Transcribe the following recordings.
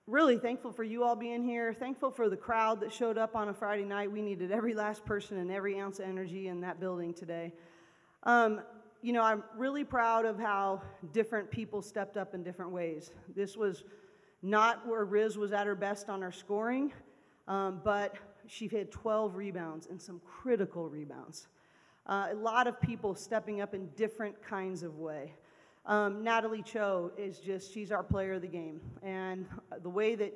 Really thankful for you all being here. Thankful for the crowd that showed up on a Friday night. We needed every last person and every ounce of energy in that building today. I'm really proud of how different people stepped up in different ways. This was not where Riz was at her best on her scoring, but she had 12 rebounds and some critical rebounds. A lot of people stepping up in different kinds of way. Natalie Chou is she's our player of the game. And the way that,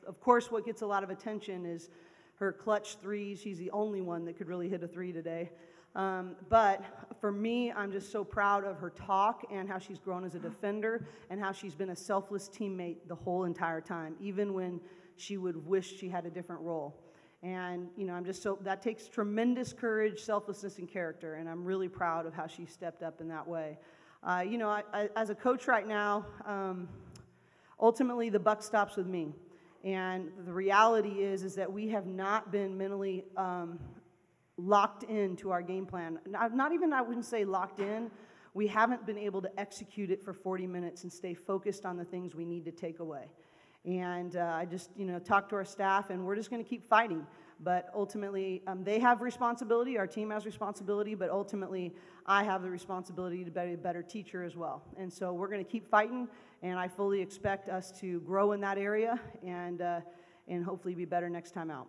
of course what gets a lot of attention is her clutch threes. She's the only one that could really hit a three today. But for me, I'm just so proud of her talk and how she's grown as a defender and how she's been a selfless teammate the whole entire time, even when she would wish she had a different role. And, that takes tremendous courage, selflessness, and character, and I'm really proud of how she stepped up in that way. As a coach right now, ultimately the buck stops with me. And the reality is that we have not been mentally locked into our game plan. I wouldn't say locked in. We haven't been able to execute it for 40 minutes and stay focused on the things we need to take away. And I just, talked to our staff, and we're just going to keep fighting. But ultimately, they have responsibility, our team has responsibility, but ultimately, I have the responsibility to be a better teacher as well. And so we're going to keep fighting, and I fully expect us to grow in that area and hopefully be better next time out.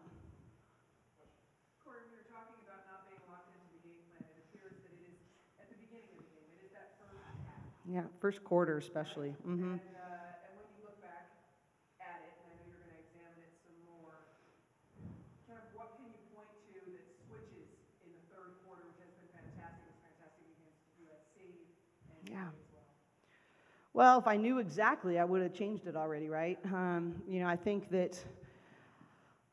Cori, we were talking about not being locked into the game plan. It appears that it is at the beginning of the game. It is that first half. Yeah, first quarter especially. Mm-hmm. And when you look back at it, and I know you're going to examine it some more, kind of what can you point to that switches in the third quarter, which has been fantastic? It's fantastic against USC and Yeah. as well. Well, if I knew exactly, I would have changed it already, right? I think that,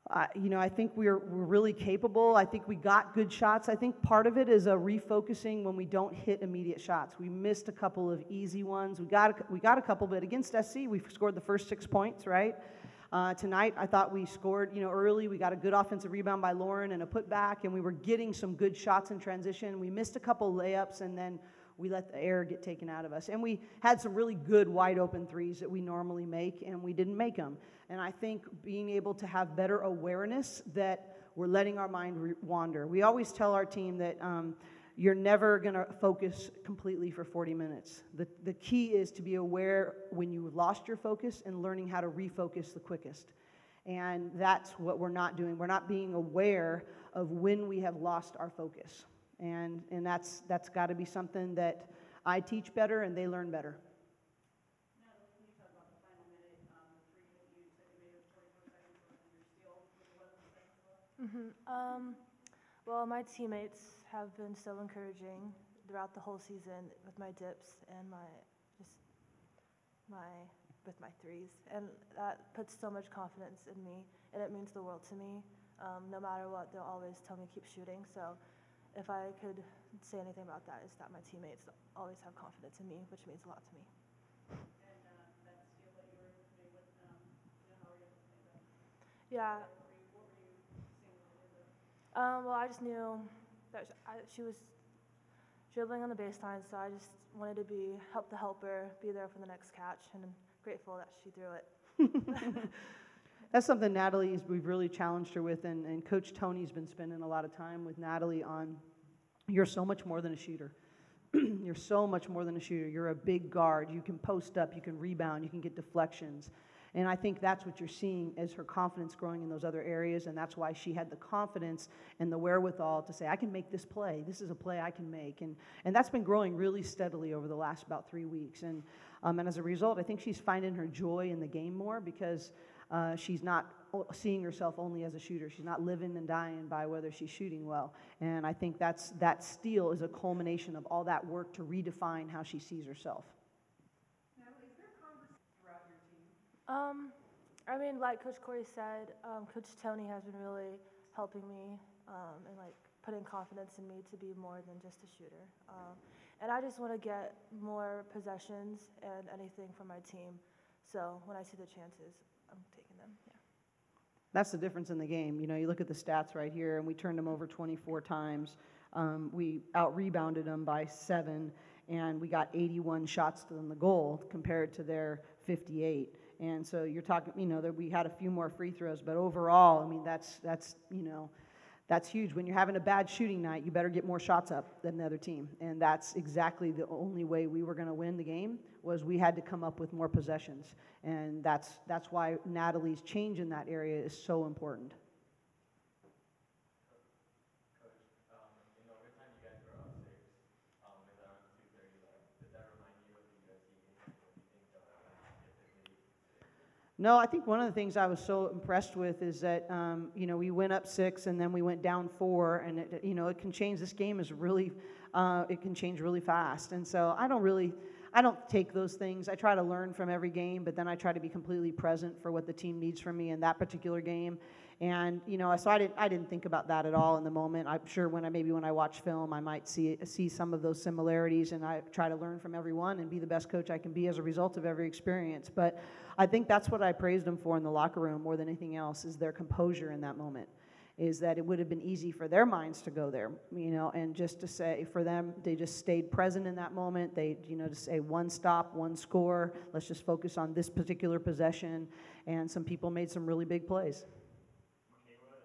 I think we're really capable. I think we got good shots. I think part of it is a refocusing when we don't hit immediate shots. We missed a couple of easy ones. We got a couple, but against SC, we scored the first 6 points, right? Tonight, I thought we scored, early. We got a good offensive rebound by Lauren and a putback, and we were getting some good shots in transition. We missed a couple layups, and then we let the air get taken out of us. And we had some really good wide open threes that we normally make, and we didn't make them. And I think being able to have better awareness that we're letting our mind wander. We always tell our team that you're never going to focus completely for 40 minutes. The key is to be aware when you've lost your focus and learning how to refocus the quickest. And that's what we're not doing. We're not being aware of when we have lost our focus. And that's got to be something that I teach better and they learn better. Natalie, can you talk about the final minute, the three that you said you made with 44 seconds left and your steal with 11 seconds left? Well, my teammates have been so encouraging throughout the whole season with my dips and with my threes, and that puts so much confidence in me, and it means the world to me. No matter what, they'll always tell me keep shooting. So if I could say anything about that, is that my teammates always have confidence in me, which means a lot to me. And that steal that you were doing with, how were you able to make that? Yeah. What were you seeing when you did that? Well, I just knew that she was dribbling on the baseline, so I just wanted to help the helper, be there for the next catch, and I'm grateful that she threw it. That's something we've really challenged her with, and Coach Tony's been spending a lot of time with Natalie on, you're so much more than a shooter. You're so much more than a shooter. You're a big guard. You can post up, you can rebound, you can get deflections. And I think that's what you're seeing as her confidence growing in those other areas, and that's why she had the confidence and the wherewithal to say, I can make this play. This is a play I can make. And that's been growing really steadily over the last about 3 weeks. And as a result, I think she's finding her joy in the game more because she's not seeing herself only as a shooter. She's not living and dying by whether she's shooting well. And I think that steal is a culmination of all that work to redefine how she sees herself. Natalie, is there conversation throughout your team? Like Coach Cori said, Coach Tony has been really helping me and putting confidence in me to be more than just a shooter. And I just want to get more possessions and anything from my team. So when I see the chances, I'm taking them. Yeah. That's the difference in the game. You look at the stats right here, and we turned them over 24 times. We out-rebounded them by 7, and we got 81 shots to the goal compared to their 58. And so you're talking, you know, that we had a few more free throws, but overall, I mean, that's you know, that's huge. When you're having a bad shooting night, you better get more shots up than the other team. And that's exactly the only way we were going to win the game, was we had to come up with more possessions. And that's why Natalie's change in that area is so important. No, I think one of the things I was so impressed with is that, you know, we went up 6 and then we went down 4, and it, you know, it can change. This game is really, it can change really fast. And so I don't take those things. I try to learn from every game, but then I try to be completely present for what the team needs from me in that particular game. And, you know, so I didn't think about that at all in the moment. I'm sure when I watch film, I might see some of those similarities, and I try to learn from everyone and be the best coach I can be as a result of every experience. But I think that's what I praised them for in the locker room more than anything else, is their composure in that moment. Is that it would have been easy for their minds to go there, you know, and just to say, for them, they just stayed present in that moment. They, you know, to say one stop, one score, let's just focus on this particular possession, and some people made some really big plays. Michaela,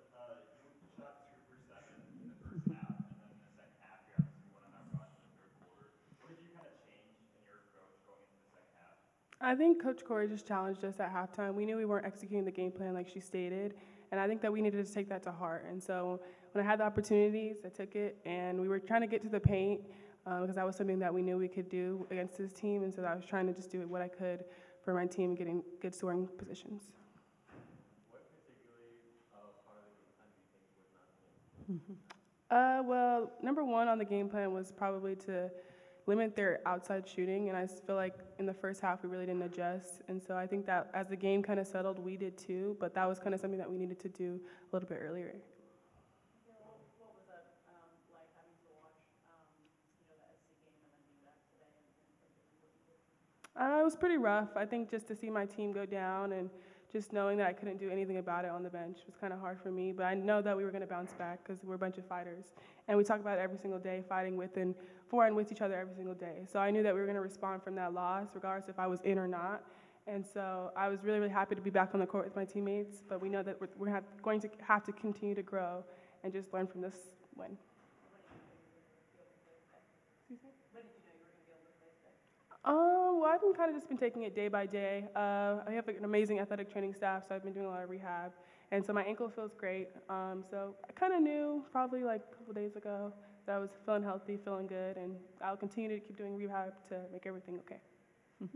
you shot 2 for 7 in the first half, and then in the second half, you obviously won on that rush in the third quarter. What did you kind of change in your approach going into the second half? I think Coach Cori just challenged us at halftime. We knew we weren't executing the game plan like she stated, and I think that we needed to take that to heart. And so when I had the opportunities, I took it, and we were trying to get to the paint because that was something that we knew we could do against this team, and so I was trying to just do what I could for my team getting good scoring positions. What particularly part of the game plan do you think was not? Well, number one on the game plan was probably to limit their outside shooting, and I feel like in the first half we really didn't adjust, and so I think that as the game kind of settled, we did too, but that was kind of something that we needed to do a little bit earlier. What was that like, having to watch, you know, the SC game and then being back today and what you did? It was pretty rough. I think just to see my team go down and just knowing that I couldn't do anything about it on the bench was kind of hard for me, but I know that we were going to bounce back because we're a bunch of fighters, and we talk about it every single day, fighting with and for and with each other every single day. So I knew that we were going to respond from that loss, regardless if I was in or not, and so I was really, really happy to be back on the court with my teammates, but we know that we're going to have to continue to grow and just learn from this win. Well, I've been kind of just been taking it day by day. I have an amazing athletic training staff, so I've been doing a lot of rehab. And so my ankle feels great. So I kind of knew probably like a couple days ago that I was feeling healthy, feeling good, and I'll continue to keep doing rehab to make everything okay. Coach,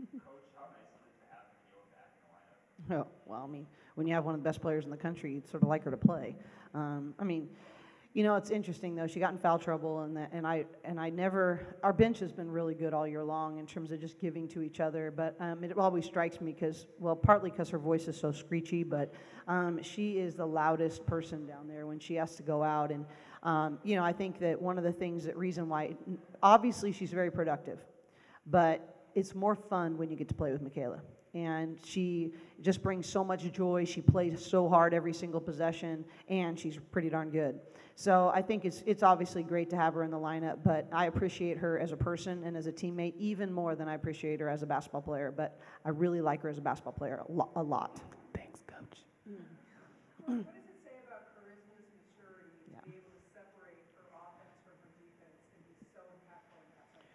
how nice is it to have Michaela back in the lineup? Oh, well, I mean, when you have one of the best players in the country, you'd sort of like her to play. I mean, you know, it's interesting though. She got in foul trouble, and I never. Our bench has been really good all year long in terms of just giving to each other. But it always strikes me because, well, partly because her voice is so screechy, but she is the loudest person down there when she has to go out. And you know, I think that one of the things, that reason why, obviously she's very productive, but it's more fun when you get to play with Michaela. And she just brings so much joy. She plays so hard every single possession, and she's pretty darn good. So I think it's obviously great to have her in the lineup, but I appreciate her as a person and as a teammate even more than I appreciate her as a basketball player. But I really like her as a basketball player a lot. Thanks, Coach. What does it say about Charisma's maturity to be able to separate her offense from her defense and be so impactful in that sense?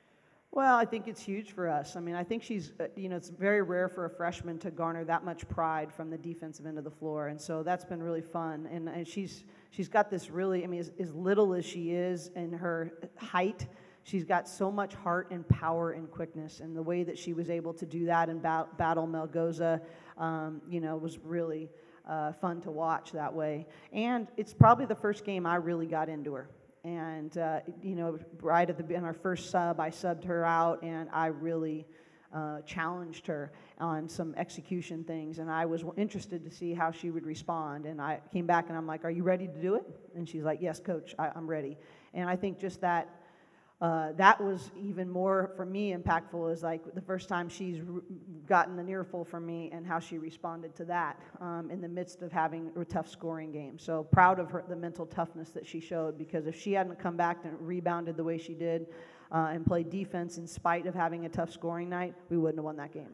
Well, I think it's huge for us. I mean, I think she's, you know, it's very rare for a freshman to garner that much pride from the defensive end of the floor, and so that's been really fun. And she's got this really, I mean, as little as she is in her height, she's got so much heart and power and quickness, and the way that she was able to do that and battle Melgoza, you know, was really fun to watch that way. And it's probably the first game I really got into her. And, you know, right in our first sub, I subbed her out, and I really challenged her on some execution things, and I was interested to see how she would respond. And I came back, and I'm like, "Are you ready to do it?" And she's like, "Yes, Coach, I'm ready." And I think just that was even more, for me, impactful, is like the first time she's gotten an earful from me and how she responded to that in the midst of having a tough scoring game. So proud of her, the mental toughness that she showed, because if she hadn't come back and rebounded the way she did and played defense in spite of having a tough scoring night, we wouldn't have won that game.